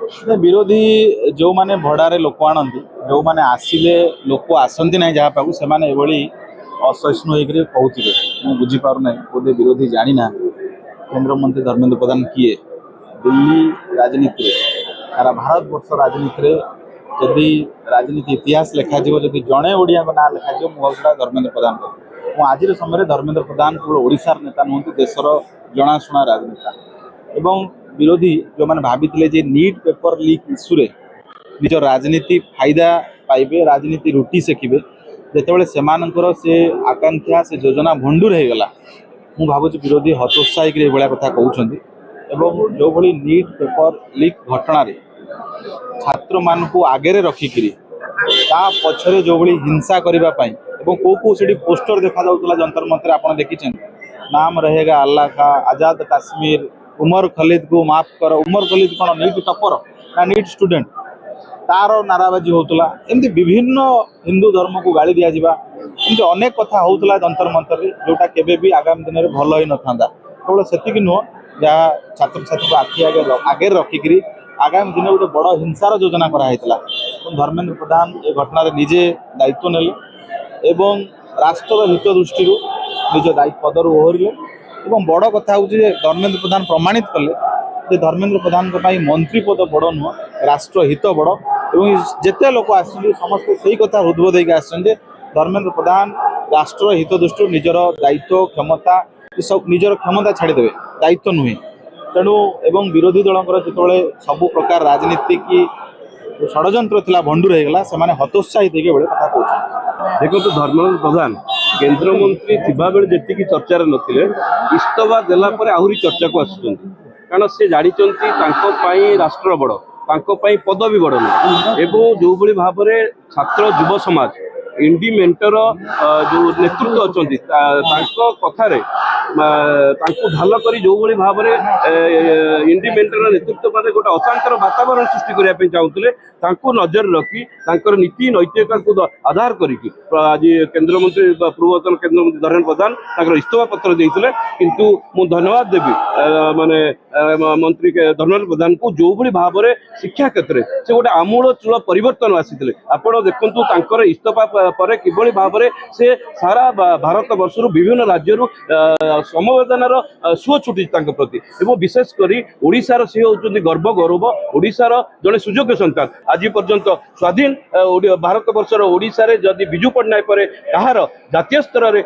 विरोधी जो माने भड़ारे लोक आणती जो माने आसिले लोक आसती ना जहाँ पाक से असहिष्णु होकर कहते मुझे बुझीपार ना बोधे विरोधी जानी ना केन्द्रमंत्री धर्मेंद्र प्रधान किए दिल्ली राजनीति सारा भारत वर्ष राजनीति जदि राजनीति इतिहास लिखा जदि जड़े ओडिया ना लिखा मुझे धर्मेंद्र प्रधान आज समय धर्मेंद्र प्रधान केवल ओडिशार नेता नुहति देशर जनाशुना राजनेता एवं विरोधी जो मैंने भाभी नीट पेपर लीक इश्यू निज राजनीति फायदा पाइबे राजनीति रुटी सेकिबे जितेबाला से आकांक्षा से योजना भंडूर हो गला मु भावुँ विरोधी हतोत्साहिक भाया कथा कहते जो भली नीट पेपर लीक घटना छात्र मान को आगे रखिकी पछरे जो भली हिंसा करने कौ से पोस्टर देखा जंतर मंतर आप देखी नाम रहेगा अल्लाह का आजाद काश्मीर उमर खलीद को माफ कर उमर खलीद कौन नीट टपर ना नीट स्टूडेंट तार नाराबाजी होता एमती विभिन्न हिंदू धर्म को गाड़ी दि जावा अनेक कथा होता जंतर मंतर जोटा केबे भी आगामी दिन में भल ही न था केवल से नुह जहाँ छात्र छात्री आखि आगे रखिकी आगामी दिन गोटे बड़ हिंसार योजना कराई धर्मेंद्र प्रधान ए घटना निजे दायित्व नेले एवं राष्ट्र हित दृष्टि निज दायित्व पदर ओहरिले एवं बड़ कथा हूँ धर्मेंद्र प्रधान प्रमाणित कले धर्मेंद्र प्रधान मंत्री पद बड़ नुह राष्ट्र हित बड़ और जिते लोक आस समस्ते से कथा हृदबोध आसते धर्मेंद्र प्रधान राष्ट्र हित दृष्टि निजर दायित्व क्षमता सब निजर क्षमता छाड़देवे दायित्व नुहे तेणु एवं विरोधी दलर जो सब प्रकार राजनीति की षड्यंत्र थिला भंडूर होगा से हतोत्साहित होकर कथा कहते देखो धर्मेंद्र प्रधान केंद्र मंत्री थिबा बेले जी चर्चार नथिले इस्तफा देला परे आहुरी चर्चा को आसुचंती कारण से जानी राष्ट्र बड़ पदवी बड़ एवं जो भली भाव में छात्र युव समाज इंडी मेंटर जो नेतृत्व अच्छा कथार ढाल कर जो भली भाव में इंडी मेंटर नेतृत्व मैंने गोटे अशांतर वातावरण सृष्टि करने चाहूले नजर रखी नीति नैतिकता को आधार करके आज केन्द्रमंत्री पूर्वतन केन्द्रमंत्री धर्मेंद्र प्रधान इस्तफा पत्र देते किंतु मु धन्यवाद देवी माने मंत्री धर्मेंद्र प्रधान को जो भली भाव में शिक्षा क्षेत्र से गोटे आमूल चूल परिवर्तन आसी आपण देखु इस्तफा पर किभली भाव में से सारा भारत वर्ष विभिन्न राज्य समवेदनार सुओ छुटी प्रति एवं विशेषकर ओडिशार सी होती गर्व गौरव ओडिशार जड़े सुयोग्य संतान आज पर्यंत स्वाधीन भारत वर्षर ओडिशारे जदि विजु पट्टनायक पर कहार जातीय स्तर में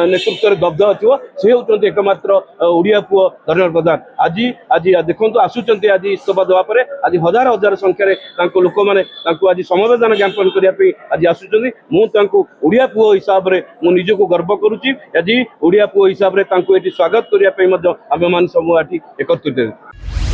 नेतृत्व दग्ध थो सी होती एकमात्र ओडिया पुओ धर्मेंद्र प्रधान आज आज देखो आसुच्च आज इस्तफा देवापर आज हजार हजार संख्यार लोक मैंने आज समवेदना ज्ञापन करने आज आसुच्च ओडिया पुओ हिसाब से मु निजको गर्व करुच्ची आज ओडिया पुओ हिसाब से स्वागत करने आम मान समूह एकत्रित।